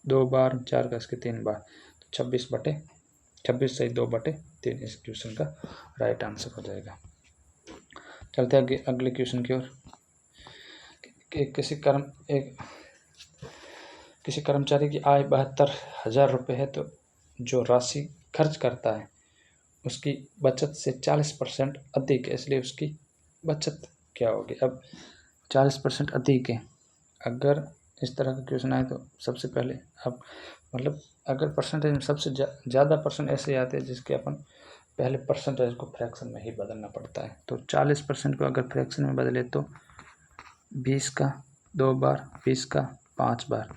2 बार, 4 का इसके 3 बार, तो 26 सही 2/3 इस क्वेश्चन का राइट आंसर हो जाएगा। चलते हैं अगले क्वेश्चन की ओर। किसी कर्मचारी की आय 72,000 रुपये है, तो जो राशि खर्च करता है उसकी बचत से 40% अधिक है, इसलिए उसकी बचत क्या होगी? अब 40% अधिक है, अगर इस तरह का क्वेश्चन आए तो सबसे पहले अब मतलब अगर परसेंटेज में सबसे ज़्यादा परसेंट ऐसे आते हैं जिसके अपन पहले परसेंटेज को फ्रैक्शन में ही बदलना पड़ता है। तो 40% को अगर फ्रैक्शन में बदले तो 20 का 2 बार, 20 का 5 बार।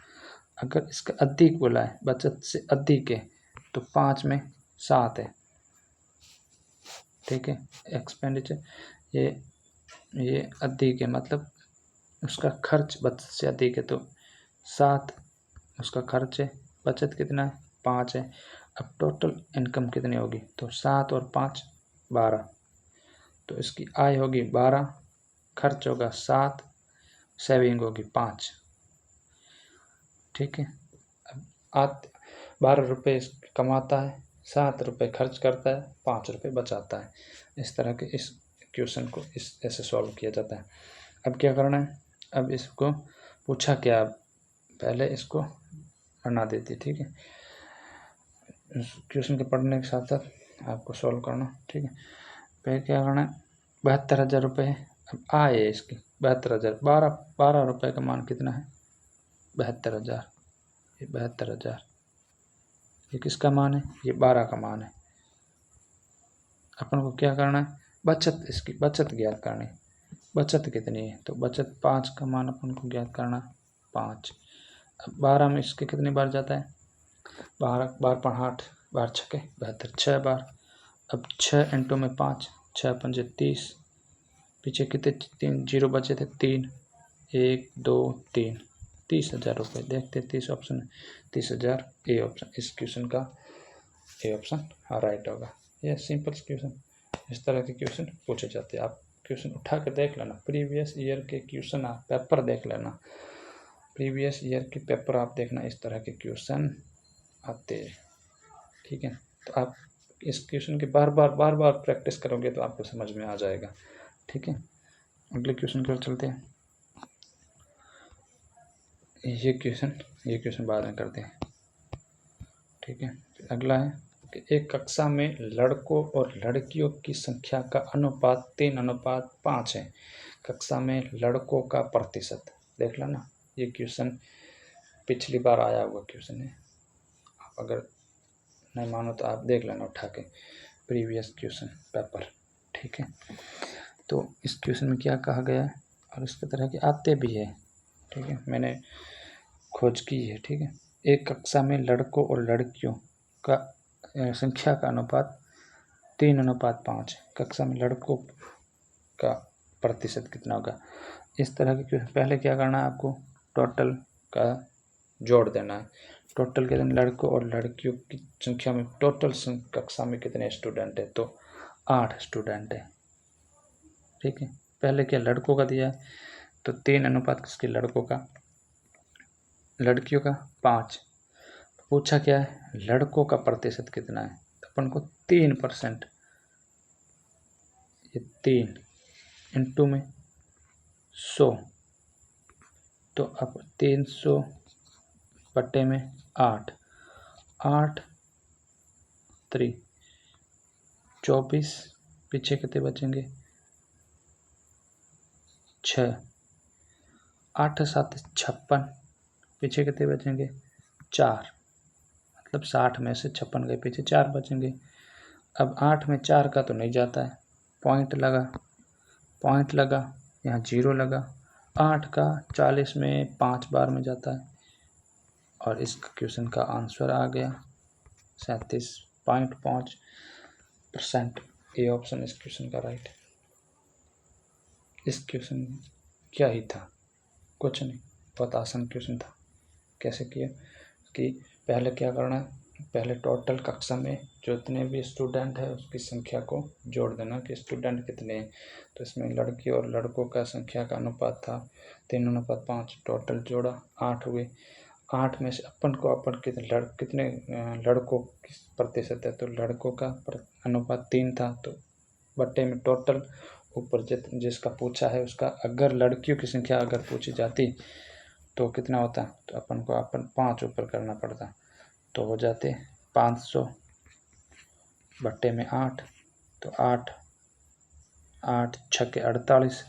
अगर इसका अधिक बोला है, बचत से अधिक है, तो 5 में 7 है, ठीक है। एक्सपेंडिचर ये अधिक है, मतलब उसका खर्च बचत से अधिक है, तो 7 उसका खर्च है, बचत कितना है? 5 है। अब टोटल इनकम कितनी होगी? तो 7 और 5 12, तो इसकी आय होगी 12, खर्च होगा 7, सेविंग होगी 5, ठीक है। अब 12 रुपये कमाता है, 7 रुपये खर्च करता है, 5 रुपये बचाता है। इस तरह के इस क्वेश्चन को ऐसे सॉल्व किया जाता है। अब क्या करना है? अब इसको पूछा क्या, पहले इसको बना देती, ठीक है। क्वेश्चन के पढ़ने के साथ साथ आपको सॉल्व करना, ठीक है। पहले क्या करना है? 72,000 रुपये है। अब आय है इसकी 72,000, 12 रुपये का मान कितना है? 72,000। ये 72,000 ये किसका मान है? ये 12 का मान है। अपन को क्या करना है? बचत, इसकी बचत ज्ञात करनी। बचत कितनी है? तो बचत 5 का मान अपन को ज्ञात करना, 5। अब 12 में इसके कितनी बार जाता है? 12 बार 8 बार 6 72, 6 बार। अब 6 इंटू में 5, 6 पंजे 30, पीछे कितने 3 जीरो बचे थे? 3 1 2 3 30,000 रुपये। देखते 30 ऑप्शन है, 30,000 ए ऑप्शन। इस क्वेश्चन का ए ऑप्शन राइट होगा। यह सिंपल क्वेश्चन, इस तरह के क्वेश्चन पूछे जाते हैं। आप क्वेश्चन उठा के देख लेना, प्रीवियस ईयर के क्वेश्चन आप पेपर देख लेना, प्रीवियस ईयर के पेपर आप देखना, इस तरह के क्वेश्चन आते हैं, ठीक है। तो आप इस क्वेश्चन के बार बार प्रैक्टिस करोगे तो आपको समझ में आ जाएगा, ठीक है। अगले क्वेश्चन की ओर चलते हैं। ये क्वेश्चन बाद में करते हैं, ठीक है। अगला है कि एक कक्षा में लड़कों और लड़कियों की संख्या का अनुपात 3:5 है। कक्षा में लड़कों का प्रतिशत देख लेना। ये क्वेश्चन पिछली बार आया हुआ क्वेश्चन है, आप अगर नहीं मानो तो आप देख लेना उठा के प्रीवियस क्वेश्चन पेपर, ठीक है। तो इस क्वेश्चन में क्या कहा गया है और इसके तरह के आते भी है, ठीक है, मैंने खोज की है, ठीक है। एक कक्षा में लड़कों और लड़कियों का संख्या का अनुपात 3:5 है। कक्षा में लड़कों का प्रतिशत कितना होगा। इस तरह के पहले क्या करना है, आपको टोटल का जोड़ देना है। टोटल कितने लड़कों और लड़कियों की संख्या में टोटल कक्षा में कितने स्टूडेंट है, तो 8 स्टूडेंट है। ठीक है, पहले क्या लड़कों का दिया है, तो 3:5 किसके, लड़कों का, लड़कियों का 5। पूछा क्या है, लड़कों का प्रतिशत कितना है, तो अपन को 3%, ये 3 इंटू में 100, तो अब 300 बटे में 8, 8 3 24, पीछे कितने बचेंगे 6, 8 7 56, पीछे कितने बचेंगे 4, मतलब 60 में से 56 गए, पीछे 4 बचेंगे। अब 8 में 4 का तो नहीं जाता है, पॉइंट लगा, यहाँ 0 लगा। 8 का 40 में 5 बार में जाता है, और इस क्वेश्चन का आंसर आ गया 37.5%। ए ऑप्शन इस क्वेश्चन का राइट। इस क्वेश्चन क्या ही था, कुछ नहीं, बहुत आसान क्वेश्चन था। कैसे किया कि पहले क्या करना है, पहले टोटल कक्षा में जितने भी स्टूडेंट है उसकी संख्या को जोड़ देना कि स्टूडेंट कितने हैं। तो इसमें लड़की और लड़कों का संख्या का अनुपात था 3:5, टोटल जोड़ा 8 हुए। 8 में से अपन कितने लड़कों की प्रतिशत है, तो लड़कों का अनुपात 3 था, तो बट्टे में टोटल ऊपर जिसका पूछा है उसका, अगर लड़कियों की संख्या अगर पूछी जाती तो कितना होता, तो अपन को 5 ऊपर करना पड़ता, तो हो जाते 500 बट्टे में 8, तो 8 8 छक्के 48।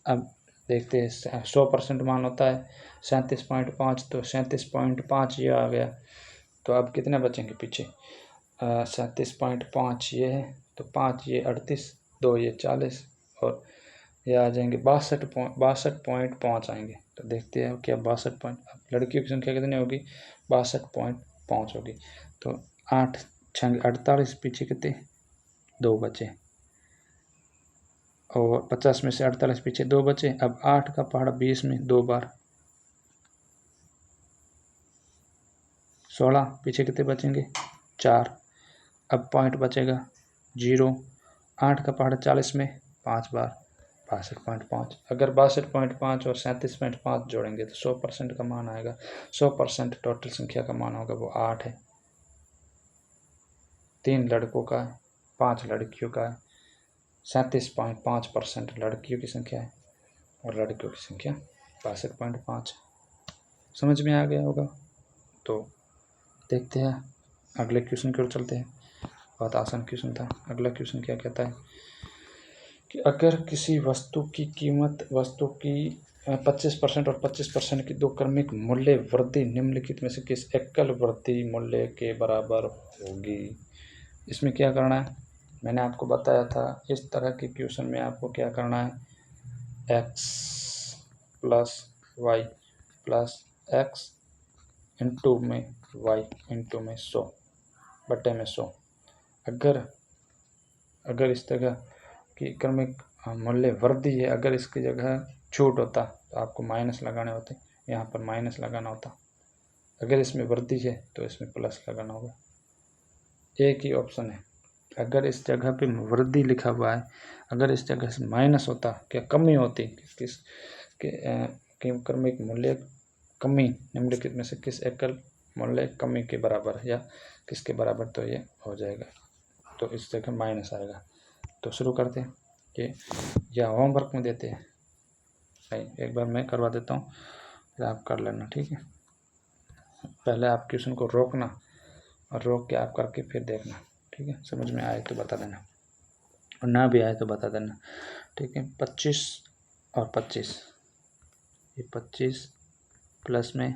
अब देखते हैं 100% मान होता है 37.5, तो 37.5 ये आ गया। तो अब कितने बचेंगे पीछे, 37.5 ये है, तो 5 ये 38, 2 ये 40, और ये आ जाएंगे 62.5 आएंगे। तो देखते हैं क्या 62 लड़कियों की संख्या कितनी होगी, 62.5 होगी। तो 8 6 48, पीछे कितने 2 बचे, और 50 में से 48 पीछे 2 बचे। अब 8 का पहाड़ा 20 में 2 बार, 16, पीछे कितने बचेंगे 4। अब पॉइंट बचेगा 0। 8 का पहाड़ा 40 में 5 बार, 62.5। अगर 62.5 और 37.5 जोड़ेंगे तो 100% का मान आएगा। 100% टोटल संख्या का मान होगा वो 8 है। 3 लड़कों का है, 5 लड़कियों का है। 37.5% लड़कियों की संख्या है और लड़कियों की संख्या 62.5। समझ में आ गया होगा। तो देखते हैं अगले क्वेश्चन की ओर चलते हैं। बहुत आसान क्वेश्चन था। अगला क्वेश्चन क्या कहता है कि अगर किसी वस्तु की कीमत 25% और 25% की दो क्रमिक मूल्य वृद्धि निम्नलिखित में से किस एकल वृद्धि मूल्य के बराबर होगी। इसमें क्या करना है, मैंने आपको बताया था इस तरह के क्वेश्चन में आपको क्या करना है, x plus y plus x into में y इंटू में 100 बटे में 100। अगर इस तरह की क्रमिक मूल्य वृद्धि है, अगर इसकी जगह छूट होता तो आपको माइनस लगाने होते, यहाँ पर माइनस लगाना होता। अगर इसमें वृद्धि है तो इसमें प्लस लगाना होगा। एक ही ऑप्शन है। अगर इस जगह पे वृद्धि लिखा हुआ है, अगर इस जगह से माइनस होता, क्या कमी होती, किस क्रमिक मूल्य कमी निम्नलिखित में से किस एकल मूल्य कमी के बराबर या किसके बराबर, तो ये हो जाएगा, तो इस जगह माइनस आएगा। तो शुरू करते हैं कि या होमवर्क में देते हैं, एक बार मैं करवा देता हूँ फिर आप कर लेना, ठीक है। पहले आप क्वेश्चन को रोकना और रोक के आप करके फिर देखना, ठीक है। समझ में आए तो बता देना और ना भी आए तो बता देना, ठीक है। 25 और 25, ये 25 प्लस में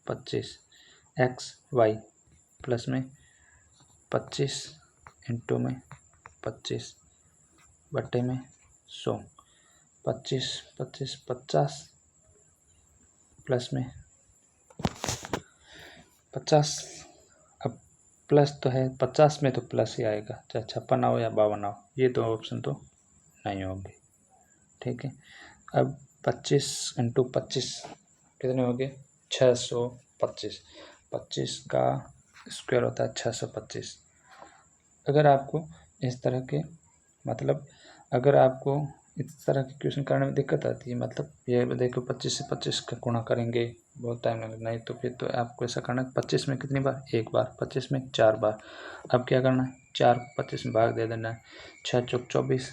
25 एक्स वाई प्लस में 25 इंटू में 25 बटे में 100, 25 25 50 प्लस में 50। अब प्लस तो है, 50 में तो प्लस ही आएगा, चाहे 56 आओ या 52 आओ, ये दो ऑप्शन तो नहीं होंगे। ठीक है, अब 25 × 25 कितने हो गए? 625। 25 का स्क्वायर होता है 625। अगर आपको इस तरह के मतलब अगर आपको इस तरह के क्वेश्चन करने में दिक्कत आती है, मतलब ये देखो 25 से 25 का गुणा करेंगे, बहुत टाइम लगेगा, नहीं तो फिर तो आपको ऐसा करना है 25 में कितनी बार? एक बार, 25 में 4 बार। अब क्या करना है? 4 को 25 में भाग दे देना है, 6 चौक 24,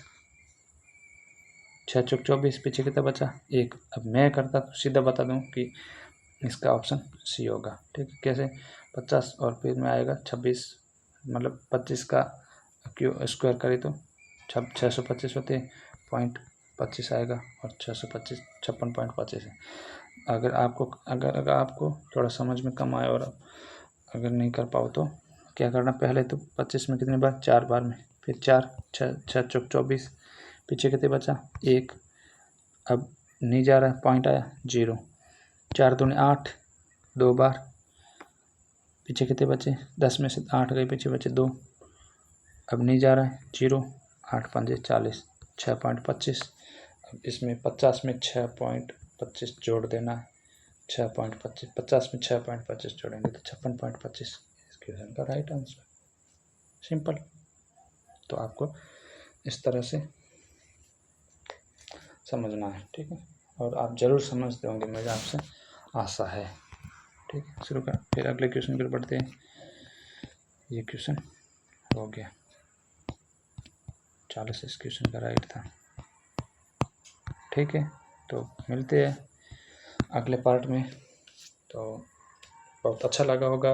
6 चौक 24, पीछे कितना बचा? 1। अब मैं करता तो सीधा बता दूं कि इसका ऑप्शन सी होगा। ठीक है, कैसे? 50 और फिर में आएगा 26, मतलब 25 का क्यों स्क्वायर करें तो 625 होते, 0.25 आएगा और 625 56.25 है। अगर आपको थोड़ा समझ में कम आए और अगर नहीं कर पाओ तो क्या करना? पहले तो 25 में कितनी बार? 4 बार में, फिर 4, 6 चौक 24, पीछे कितने बचा? 1। अब नहीं जा रहा है, पॉइंट आया 0, 4 दूनी 8, 2 बार, पीछे कितने बचे? 10 में से 8 गए, पीछे बचे 2। अब नहीं जा रहा है, 0, 8 पंजे 40, 6.25। अब इसमें 50 में 6.25 जोड़ देना है, 6.25, 50 में 6.25 जोड़ेंगे तो 56.25 इस क्वेश्चन का राइट आंसर। सिंपल। तो आपको इस तरह से समझना है। ठीक है, और आप ज़रूर समझते होंगे, मुझे आपसे आशा है। ठीक है, शुरू कर, फिर अगले क्वेश्चन पर बढ़ते हैं। ये क्वेश्चन हो गया 40 इस क्वेश्चन का राइट था। ठीक है, तो मिलते हैं अगले पार्ट में। तो बहुत अच्छा लगा होगा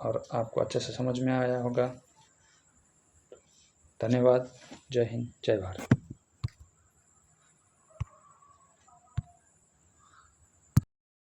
और आपको अच्छे से समझ में आया होगा। धन्यवाद। जय हिंद, जय भारत।